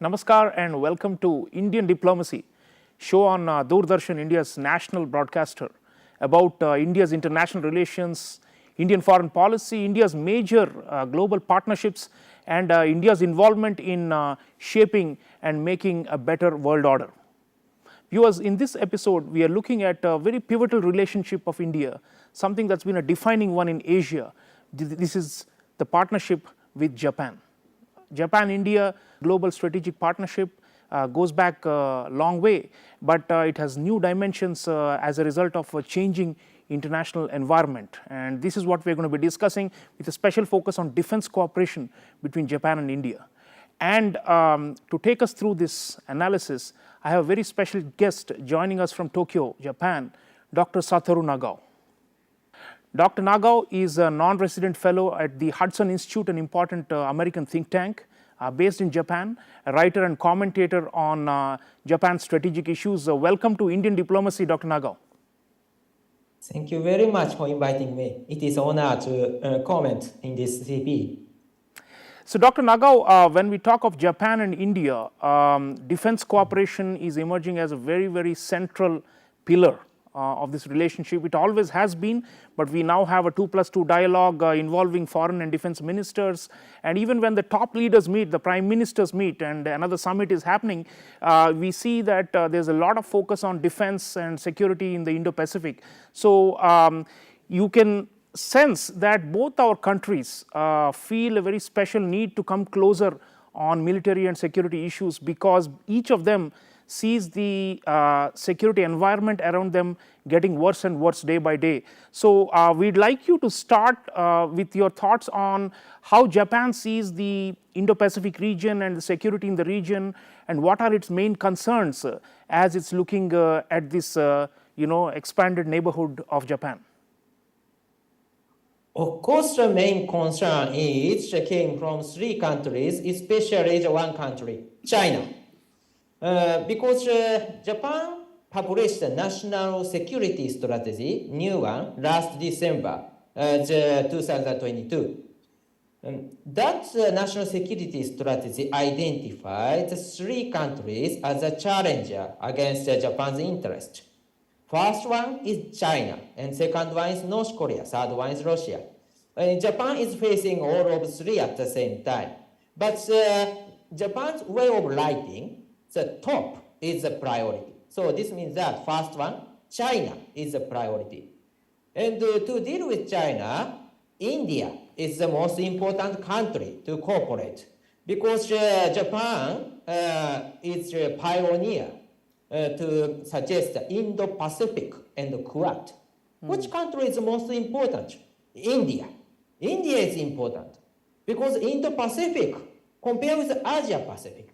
Namaskar and welcome to Indian Diplomacy, show on Doordarshan, India's national broadcaster, about India's international relations, Indian foreign policy, India's major global partnerships, and India's involvement in shaping and making a better world order. Viewers, in this episode, we are looking at a very pivotal relationship of India, something that's been a defining one in Asia. This is the partnership with Japan. Japan-India global strategic partnership goes back a long way, but it has new dimensions as a result of a changing international environment. And this is what we are going to be discussing with a special focus on defense cooperation between Japan and India. And to take us through this analysis, I have a very special guest joining us from Tokyo, Japan, Dr. Satoru Nagao. Dr. Nagao is a non-resident fellow at the Hudson Institute, an important American think tank based in Japan, a writer and commentator on Japan's strategic issues. Welcome to Indian Diplomacy, Dr. Nagao. Thank you very much for inviting me. It is an honor to comment in this CP. So, Dr. Nagao, when we talk of Japan and India, defense cooperation is emerging as a very, very central pillar of this relationship. It always has been, but we now have a 2+2 dialogue involving foreign and defense ministers. And even when the top leaders meet, the prime ministers meet, and another summit is happening, we see that there's a lot of focus on defense and security in the Indo-Pacific. So you can sense that both our countries feel a very special need to come closer on military and security issues, because each of them sees the security environment around them getting worse and worse day by day. So we'd like you to start with your thoughts on how Japan sees the Indo-Pacific region and the security in the region, and what are its main concerns as it's looking at this expanded neighborhood of Japan. Of course, the main concern came from three countries, especially the one country, China. Because Japan published a national security strategy, new one, last December 2022. That national security strategy identified the three countries as a challenger against Japan's interest. First one is China, and second one is North Korea, third one is Russia. Japan is facing all of three at the same time. But Japan's way of writing, the top is a priority. So this means that first one, China is a priority. And to deal with China, India is the most important country to cooperate, because Japan is a pioneer to suggest the Indo-Pacific and the Quad. Which country is the most important? India. India is important because Indo-Pacific compared with Asia-Pacific,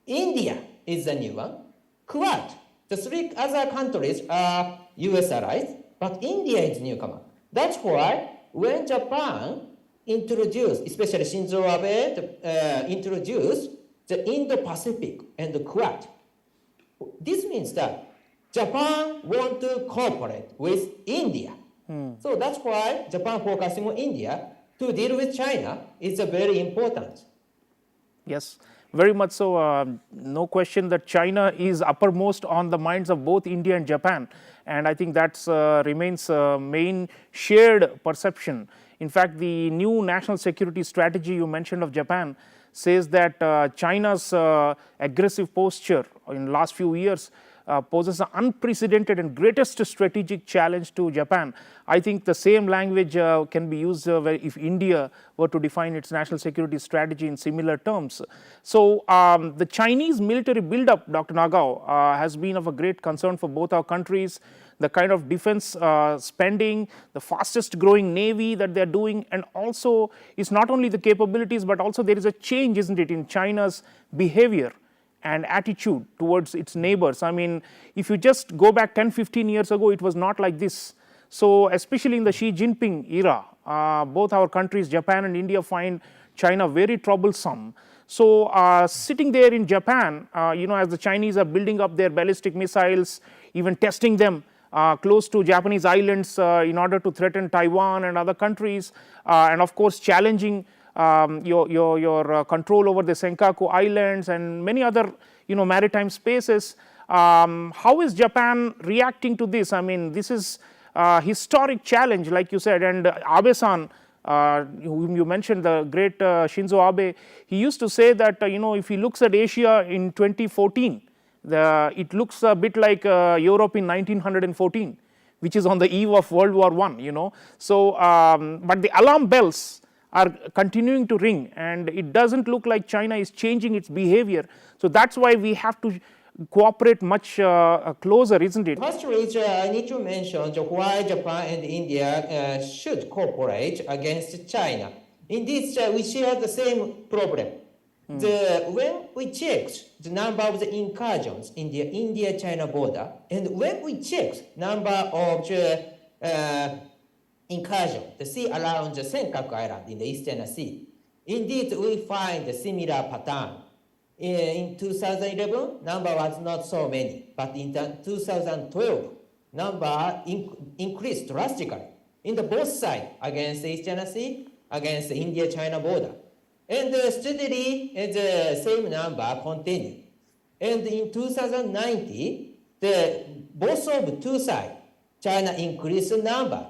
India is the new one. Quad, the three other countries are US allies, but India is newcomer. That's why when Japan introduced, especially Shinzo Abe, introduced the Indo-Pacific and the Quad, this means that Japan want to cooperate with India. So that's why Japan focusing on India to deal with China is very important. Yes, very much so. No question that China is uppermost on the minds of both India and Japan, and I think that remains a main shared perception. In fact, the new national security strategy you mentioned of Japan says that China's aggressive posture in the last few years poses an unprecedented and greatest strategic challenge to Japan. I think the same language can be used if India were to define its national security strategy in similar terms. So the Chinese military buildup, Dr. Nagao, has been of a great concern for both our countries. The kind of defense spending, the fastest growing navy that they are doing, and also it's not only the capabilities, but also there is a change, isn't it, in China's behavior and attitude towards its neighbors. I mean, if you just go back 10-15 years ago, it was not like this. So especially in the Xi Jinping era, both our countries, Japan and India, find China very troublesome. So sitting there in Japan, as the Chinese are building up their ballistic missiles, even testing them close to Japanese islands in order to threaten Taiwan and other countries, and of course challenging your control over the Senkaku Islands and many other maritime spaces. How is Japan reacting to this? I mean, this is a historic challenge, like you said, and Abe-san, whom you mentioned, the great Shinzo Abe, he used to say that if he looks at Asia in 2014, it looks a bit like Europe in 1914, which is on the eve of World War I. So, but the alarm bells are continuing to ring, and it doesn't look like China is changing its behavior. So that's why we have to cooperate much closer, isn't it? Firstly, I need to mention why Japan and India should cooperate against China. In this, we share the same problem. When we checked the number of the incursions in the India-China border, and when we checked number of the incursion, the sea around the Senkaku Island in the Eastern Sea, indeed we find a similar pattern. In 2011, number was not so many, but in 2012, number increased drastically in the both sides, against the Eastern Sea, against the India-China border. And steadily, the same number continued. And in 2019, both of two sides, China increased the number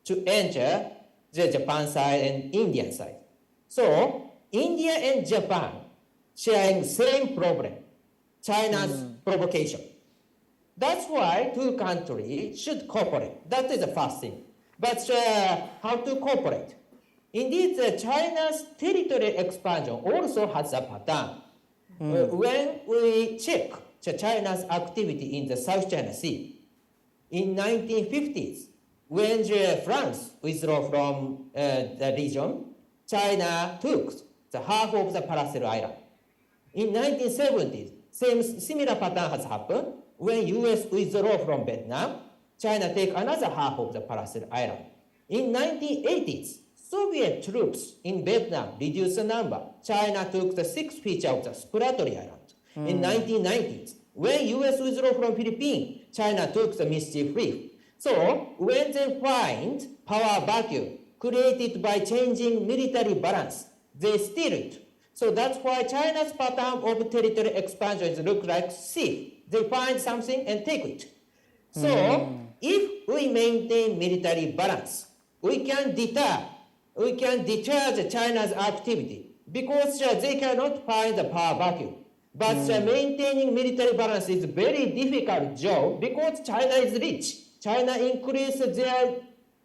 to enter the Japan side and Indian side. So India and Japan sharing same problem, China's provocation. That's why two countries should cooperate. That is the first thing. But how to cooperate? Indeed, China's territorial expansion also has a pattern. When we check China's activity in the South China Sea, in 1950s, when France withdrew from the region, China took the half of the Paracel Island. In 1970s, similar pattern has happened. When US withdrew from Vietnam, China take another half of the Paracel Island. In 1980s, Soviet troops in Vietnam reduced the number. China took the sixth feature of the Spratly Island. In 1990s, when US withdrew from Philippines, China took the Mischief Reef. So when they find power vacuum created by changing military balance, they steal it. So that's why China's pattern of territorial expansion look like thief. They find something and take it. So if we maintain military balance, we can deter the China's activity because they cannot find the power vacuum. But maintaining military balance is a very difficult job because China is rich. China increased their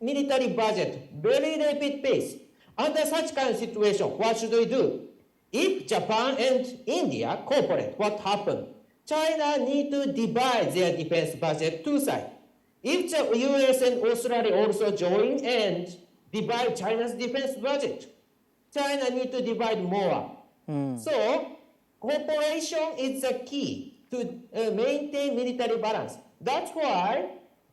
military budget very rapid pace. Under such kind of situation, what should we do? If Japan and India cooperate, what happened? China need to divide their defense budget two sides. If the US and Australia also join and divide China's defense budget, China need to divide more. So cooperation is the key to maintain military balance. That's why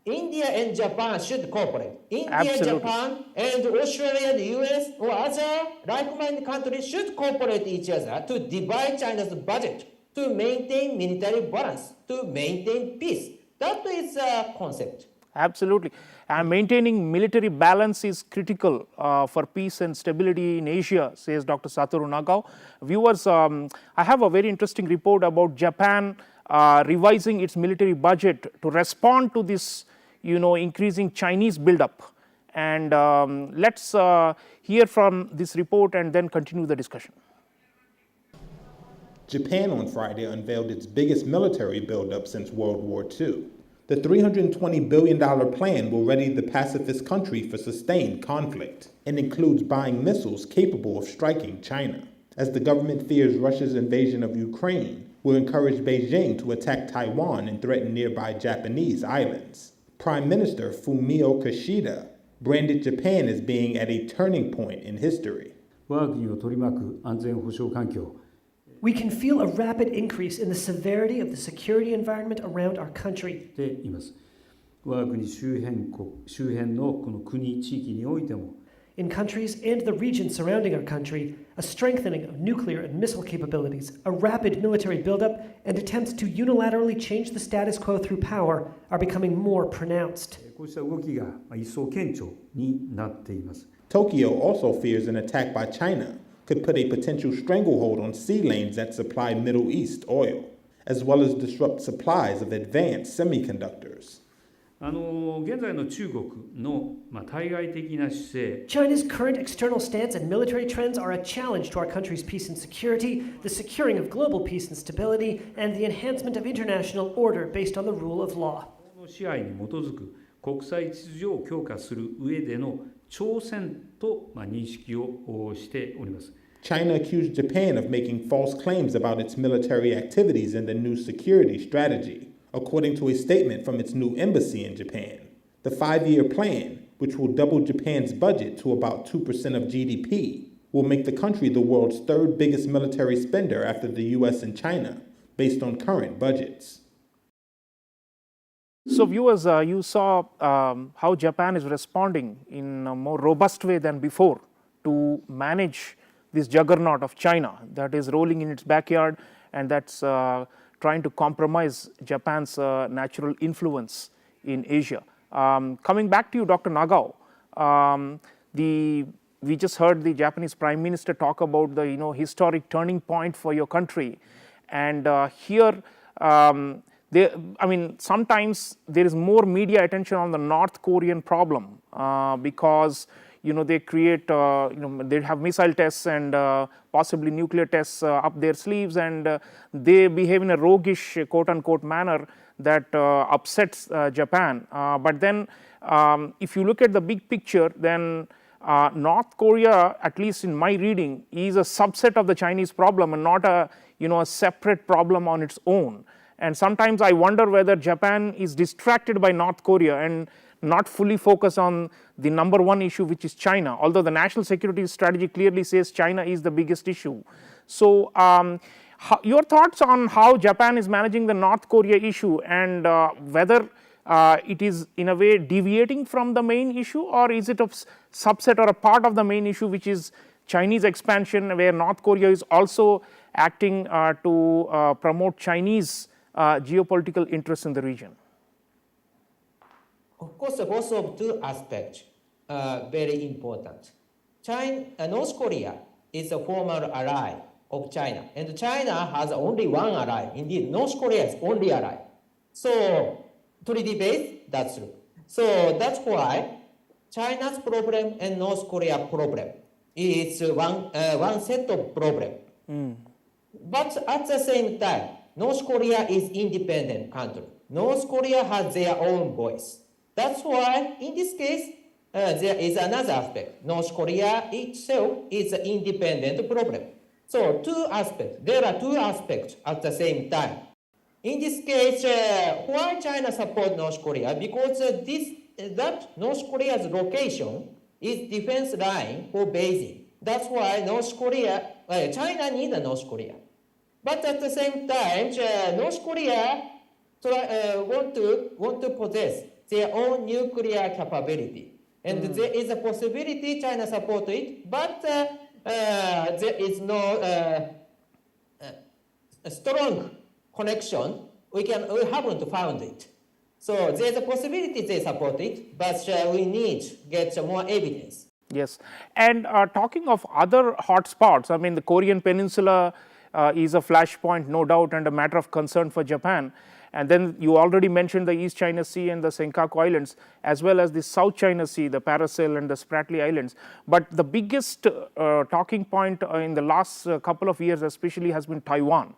India and Japan should cooperate. India, Absolutely. Japan, and Australia, the US, or other like-minded countries should cooperate each other to divide China's budget, to maintain military balance, to maintain peace. That is a concept. Absolutely. And maintaining military balance is critical for peace and stability in Asia, says Dr. Satoru Nagao. Viewers, I have a very interesting report about Japan revising its military budget to respond to this, increasing Chinese buildup. And let's hear from this report and then continue the discussion. Japan on Friday unveiled its biggest military buildup since World War II. The $320 billion plan will ready the pacifist country for sustained conflict and includes buying missiles capable of striking China, as the government fears Russia's invasion of Ukraine will encourage Beijing to attack Taiwan and threaten nearby Japanese islands. Prime Minister Fumio Kishida branded Japan as being at a turning point in history. We can feel a rapid increase in the severity of the security environment around our country. In countries and the region surrounding our country, a strengthening of nuclear and missile capabilities, a rapid military buildup, and attempts to unilaterally change the status quo through power are becoming more pronounced. Tokyo also fears an attack by China, could put a potential stranglehold on sea lanes that supply Middle East oil, as well as disrupt supplies of advanced semiconductors. 現在の中国の対外的な姿勢 China's current external stance and military trends are a challenge to our country's peace and security, the securing of global peace and stability, and the enhancement of international order based on the rule of law. 法の支配に基づく国際秩序を強化する上での挑戦と認識をしております。China accused Japan of making false claims about its military activities in the new security strategy, according to a statement from its new embassy in Japan. The 5-year plan, which will double Japan's budget to about 2% of GDP, will make the country the world's third biggest military spender after the US and China, based on current budgets. So viewers, you saw how Japan is responding in a more robust way than before to manage this juggernaut of China that is rolling in its backyard and that's trying to compromise Japan's natural influence in Asia. Coming back to you, Dr. Nagao, we just heard the Japanese Prime Minister talk about the historic turning point for your country, and here. Sometimes there is more media attention on the North Korean problem because they create, they have missile tests and possibly nuclear tests up their sleeves, and they behave in a roguish, quote unquote, manner that upsets Japan. But then, if you look at the big picture, then North Korea, at least in my reading, is a subset of the Chinese problem and not a separate problem on its own. And sometimes I wonder whether Japan is distracted by North Korea and not fully focused on the number one issue, which is China, although the national security strategy clearly says China is the biggest issue. So your thoughts on how Japan is managing the North Korea issue, and whether it is in a way deviating from the main issue, or is it a subset or a part of the main issue, which is Chinese expansion, where North Korea is also acting to promote Chinese geopolitical interests in the region? Of course, both of two aspects are very important. North Korea is a former ally of China, and China has only one ally. Indeed, North Korea is only ally. So, treaty-based, that's true. So that's why China's problem and North Korea problem is one set of problem. But at the same time, North Korea is independent country. North Korea has their own voice. That's why, in this case, there is another aspect. North Korea itself is an independent problem. So there are two aspects at the same time. In this case, why China support North Korea? Because that North Korea's location is defense line for Beijing. That's why China needs North Korea. But at the same time, North Korea want to possess their own nuclear capability. And there is a possibility China support it, but there is no strong connection. We haven't found it. So there's a possibility they support it, but we need to get more evidence. Yes, and talking of other hotspots, I mean, the Korean Peninsula is a flashpoint, no doubt, and a matter of concern for Japan. And then you already mentioned the East China Sea and the Senkaku Islands, as well as the South China Sea, the Paracel and the Spratly Islands. But the biggest talking point in the last couple of years especially has been Taiwan.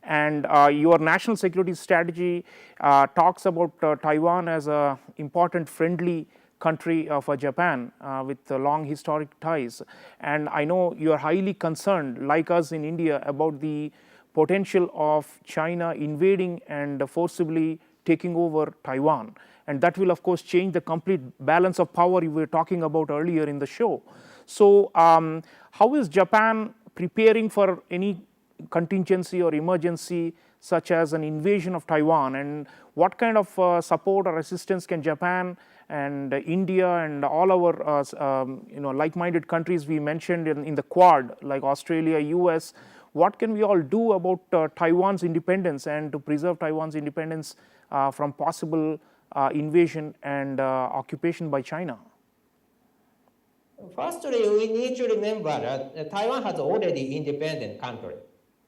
And your national security strategy talks about Taiwan as an important friendly country for Japan with long historic ties. And I know you are highly concerned, like us in India, about the potential of China invading and forcibly taking over Taiwan. And that will, of course, change the complete balance of power you were talking about earlier in the show. So how is Japan preparing for any contingency or emergency such as an invasion of Taiwan, and what kind of support or assistance can Japan and India and all our like-minded countries we mentioned in the Quad, like Australia, US, what can we all do about Taiwan's independence and to preserve Taiwan's independence from possible invasion and occupation by China? Firstly, we need to remember that Taiwan has already independent country.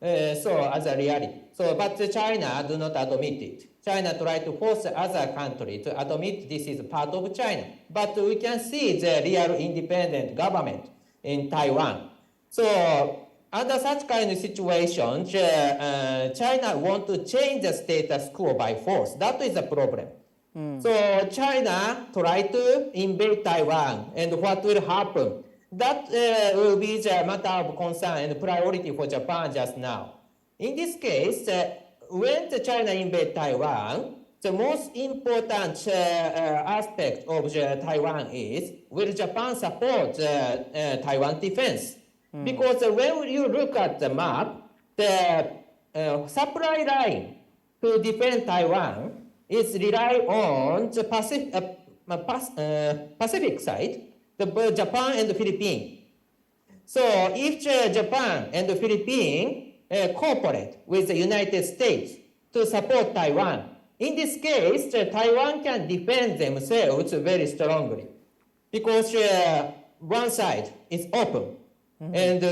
So as a reality. So, but China do not admit it. China try to force other country to admit this is part of China. But we can see the real independent government in Taiwan. So under such kind of situation, China want to change the status quo by force. That is the problem. So China try to invade Taiwan, and what will happen? That will be the matter of concern and priority for Japan just now. In this case, when the China invade Taiwan, the most important aspect of Taiwan is, will Japan support Taiwan defense? Because when you look at the map, the supply line to defend Taiwan is rely on the Pacific side, the Japan and the Philippines. So if Japan and the Philippines cooperate with the United States to support Taiwan, in this case, Taiwan can defend themselves very strongly because one side is open. And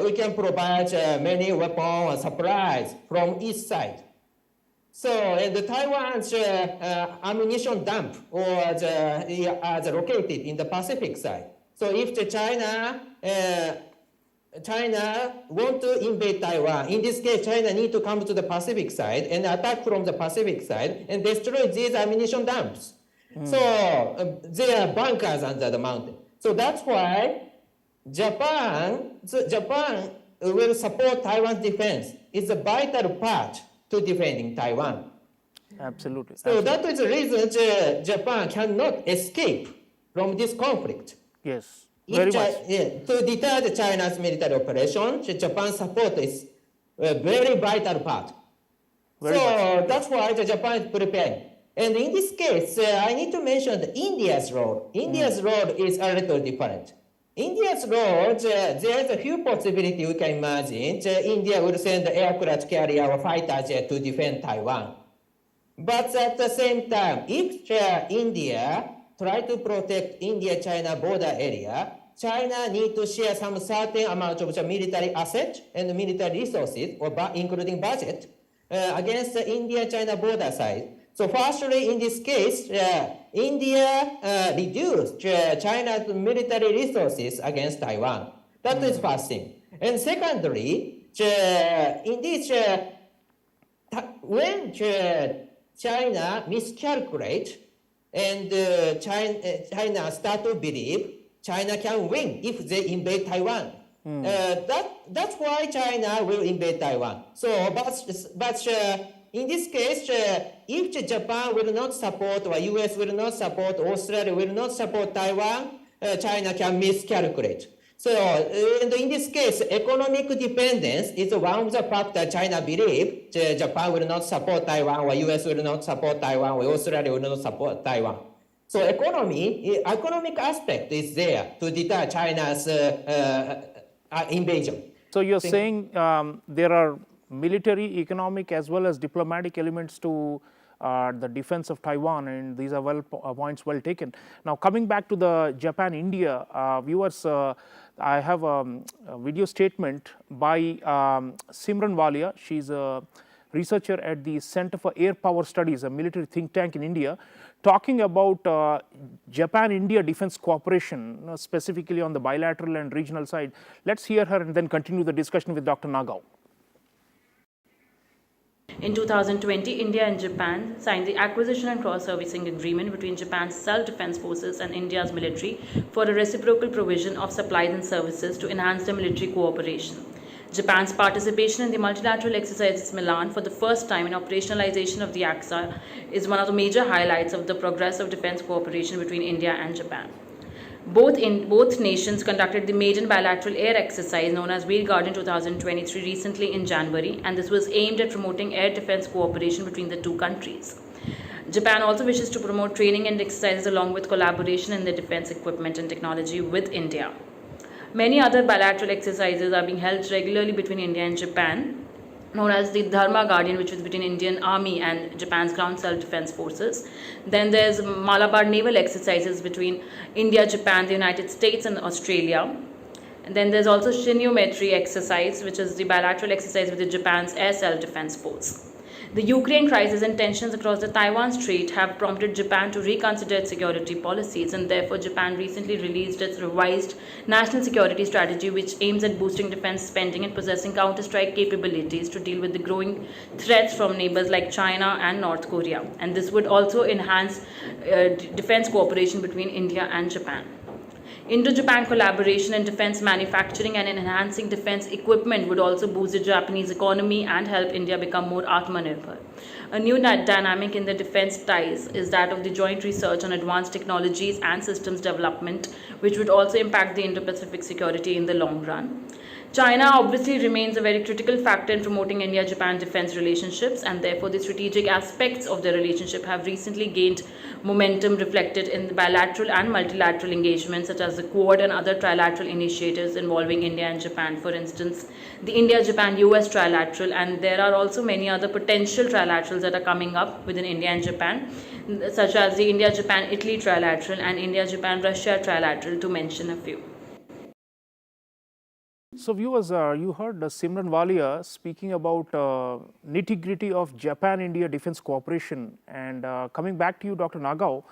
we can provide many weapons and supplies from each side. So, and Taiwan's ammunition dump are located in the Pacific side. So if the China want to invade Taiwan, in this case, China need to come to the Pacific side and attack from the Pacific side and destroy these ammunition dumps. So there are bunkers under the mountain. So that's why Japan will support Taiwan's defense. It's a vital part to defending Taiwan. Absolutely. So that is the reason Japan cannot escape from this conflict. Yes, very much. To deter the China's military operation, Japan's support is a very vital part. Very much. That's why Japan is preparing. And in this case, I need to mention India's role. India's role is a little different. India's role, there is a few possibilities we can imagine. India will send the aircraft carrier or fighter jet to defend Taiwan. But at the same time, if India try to protect India-China border area, China need to share some certain amount of military assets and military resources, including budget, against the India-China border side. So firstly, in this case, India reduced China's military resources against Taiwan. That is first thing. And secondly, when China miscalculate and China start to believe China can win if they invade Taiwan. That's why China will invade Taiwan. So, but in this case, if Japan will not support, or US will not support, Australia will not support Taiwan, China can miscalculate. So, and in this case, economic dependence is one of the factors China believe Japan will not support Taiwan, or US will not support Taiwan, or Australia will not support Taiwan. So, economic aspect is there to deter China's invasion. So you're saying there are military, economic, as well as diplomatic elements to the defense of Taiwan, and these are points well taken. Now, coming back to the Japan-India, viewers, I have a video statement by Simran Walia. She's a researcher at the Center for Air Power Studies, a military think tank in India, talking about Japan-India defense cooperation, specifically on the bilateral and regional side. Let's hear her and then continue the discussion with Dr. Nagao. In 2020, India and Japan signed the acquisition and cross-servicing agreement between Japan's self-defense forces and India's military for a reciprocal provision of supplies and services to enhance the military cooperation. Japan's participation in the multilateral exercises Milan for the first time in operationalization of the AXA is one of the major highlights of the progress of defense cooperation between India and Japan. Both nations conducted the maiden bilateral air exercise known as Veer Guardian 2023 recently in January, and this was aimed at promoting air defense cooperation between the two countries. Japan also wishes to promote training and exercises along with collaboration in the defense equipment and technology with India. Many other bilateral exercises are being held regularly between India and Japan, known as the Dharma Guardian, which was between Indian Army and Japan's Ground Self-Defense Forces. Then there's Malabar naval exercises between India, Japan, the United States and Australia. And then there's also Shinyometry exercise, which is the bilateral exercise with the Japan's Air Self-Defense Force. The Ukraine crisis and tensions across the Taiwan Strait have prompted Japan to reconsider its security policies, and therefore Japan recently released its revised national security strategy, which aims at boosting defense spending and possessing counter-strike capabilities to deal with the growing threats from neighbors like China and North Korea. And this would also enhance defense cooperation between India and Japan. Indo-Japan collaboration in defense manufacturing and in enhancing defense equipment would also boost the Japanese economy and help India become more Atmanirbhar. A new dynamic in the defense ties is that of the joint research on advanced technologies and systems development, which would also impact the Indo-Pacific security in the long run. China obviously remains a very critical factor in promoting India-Japan defense relationships, and therefore the strategic aspects of the relationship have recently gained momentum reflected in the bilateral and multilateral engagements such as the Quad and other trilateral initiatives involving India and Japan. For instance, the India-Japan-US trilateral, and there are also many other potential trilaterals that are coming up within India and Japan, such as the India-Japan-Italy trilateral and India-Japan-Russia trilateral, to mention a few. So viewers, you heard Simran Walia speaking about nitty-gritty of Japan-India defense cooperation, and coming back to you, Dr. Nagao,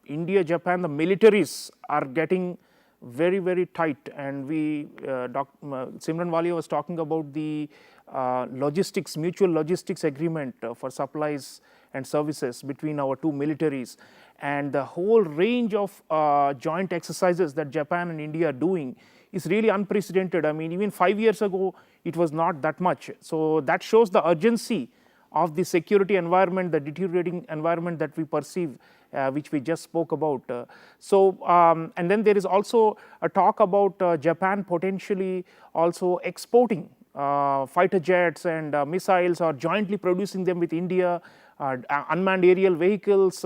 India, Japan, the militaries are getting very, very tight, and Simran Walia was talking about the logistics, mutual logistics agreement for supplies and services between our two militaries, and the whole range of joint exercises that Japan and India are doing is really unprecedented. I mean, even 5 years ago, it was not that much. So that shows the urgency of the security environment, the deteriorating environment that we perceive, which we just spoke about. And then there is also a talk about Japan potentially also exporting fighter jets and missiles, or jointly producing them with India, unmanned aerial vehicles,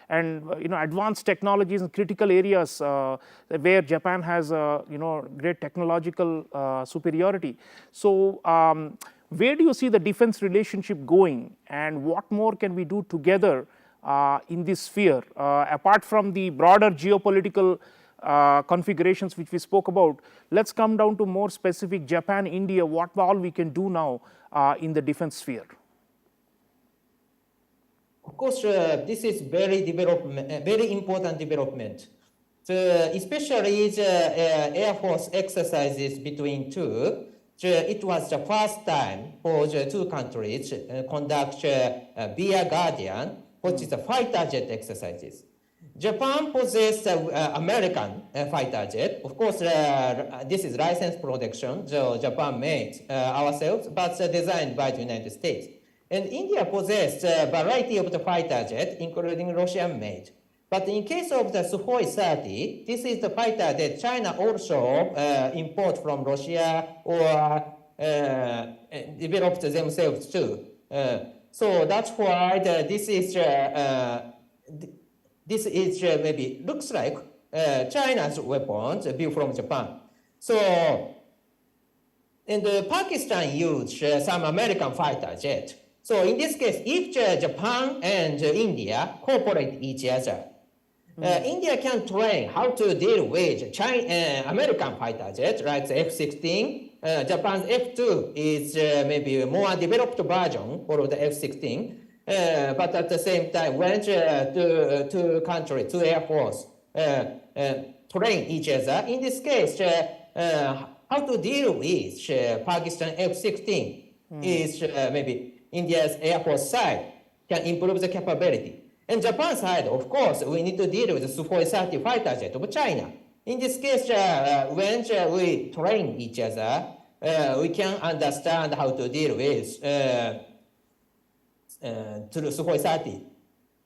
and advanced technologies in critical areas where Japan has great technological superiority. So where do you see the defense relationship going, and what more can we do together in this sphere, apart from the broader geopolitical configurations which we spoke about? Let's come down to more specific Japan, India, what all we can do now in the defense sphere. Of course, this is very important development. Especially the Air Force exercises between two. It was the first time for the two countries conduct Bear Guardian, which is the fighter jet exercises. Japan possesses American fighter jet. Of course, this is licensed production, so Japan made ourselves, but designed by the United States. And India possessed a variety of the fighter jet, including Russian-made. But in case of the Sukhoi 30, this is the fighter that China also import from Russia or developed themselves too. So that's why this is maybe looks like China's weapons built from Japan. So, and Pakistan used some American fighter jet. So in this case, if Japan and India cooperate each other, India can train how to deal with American fighter jet, like the F-16. Japan's F-2 is maybe a more developed version for the F-16. But at the same time, when two countries, two air force train each other, in this case, how to deal with Pakistan F-16 is maybe India's Air Force side can improve the capability. And Japan side, of course, we need to deal with the Sukhoi 30 fighter jet of China. In this case, when we train each other, we can understand how to deal with to the Sukhoi 30.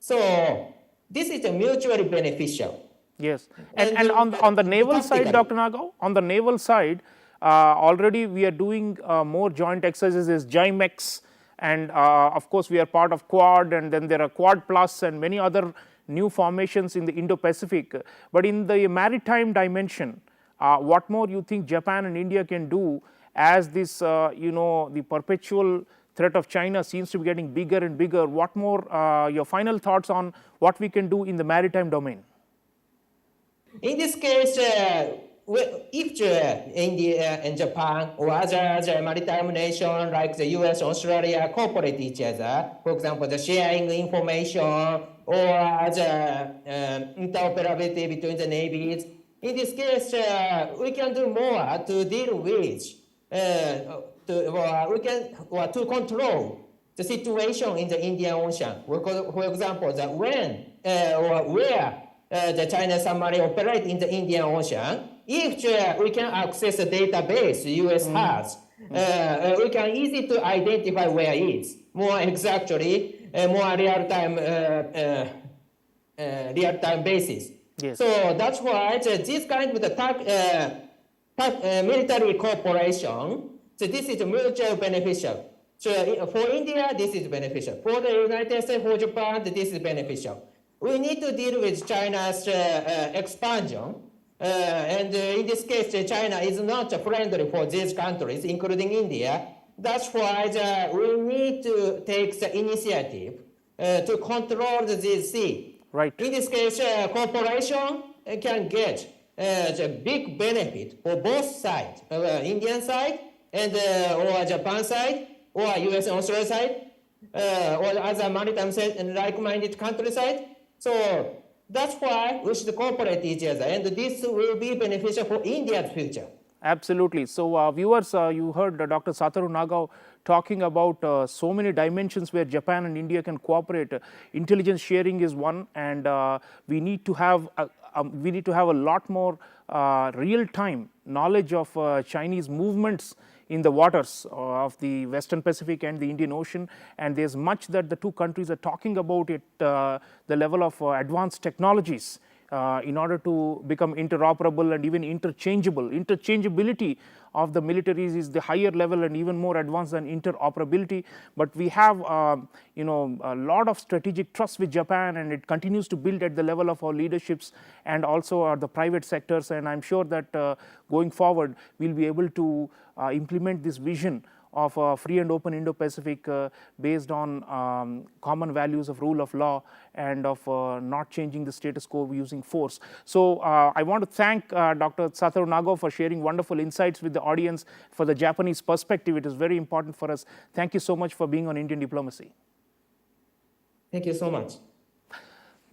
So this is mutually beneficial. Yes, and on the naval side, Dr. Nagao, on the naval side, already we are doing more joint exercises, JIMEX, and of course we are part of Quad, and then there are Quad Plus and many other new formations in the Indo-Pacific. But in the maritime dimension, what more you think Japan and India can do, as this, the perpetual threat of China seems to be getting bigger and bigger, what more your final thoughts on what we can do in the maritime domain? In this case, if India and Japan or other maritime nations like the US, Australia cooperate each other, for example, the sharing information or the interoperability between the navies, in this case, we can do more to deal with, to control the situation in the Indian Ocean. For example, the when or where the China submarine operate in the Indian Ocean, if we can access the database the US has, we can easy to identify where it is, more exactly, more real-time basis. Yes. So that's why this kind of the military cooperation, so this is mutually beneficial. So for India, this is beneficial. For the United States, for Japan, this is beneficial. We need to deal with China's expansion. And in this case, China is not friendly for these countries, including India. That's why we need to take the initiative to control this sea. Right. In this case, cooperation can get the big benefit for both sides, Indian side and or Japan side, or US and Australia side, or other maritime side and like-minded country side. So that's why we should cooperate each other, and this will be beneficial for India's future. Absolutely. So, viewers, you heard Dr. Satoru Nagao talking about so many dimensions where Japan and India can cooperate. Intelligence sharing is one, and we need to have a lot more real-time knowledge of Chinese movements in the waters of the Western Pacific and the Indian Ocean, and there's much that the two countries are talking about at the level of advanced technologies in order to become interoperable and even interchangeable. Interchangeability of the militaries is the higher level and even more advanced than interoperability, but we have a lot of strategic trust with Japan, and it continues to build at the level of our leaderships and also the private sectors, and I'm sure that going forward we'll be able to implement this vision of a free and open Indo-Pacific based on common values of rule of law and of not changing the status quo using force. So I want to thank Dr. Satoru Nagao for sharing wonderful insights with the audience for the Japanese perspective. It is very important for us. Thank you so much for being on Indian Diplomacy. Thank you so much.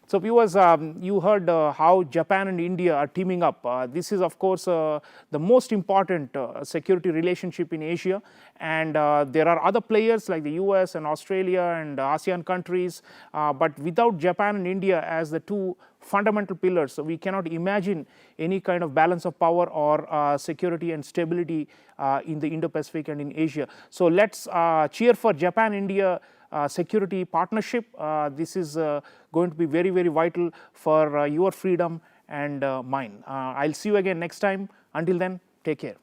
So viewers, you heard how Japan and India are teaming up. This is of course the most important security relationship in Asia, and there are other players like the US and Australia and ASEAN countries, but without Japan and India as the two fundamental pillars, we cannot imagine any kind of balance of power or security and stability in the Indo-Pacific and in Asia. So let's cheer for Japan-India security partnership. This is going to be very, very vital for your freedom and mine. I'll see you again next time. Until then, take care.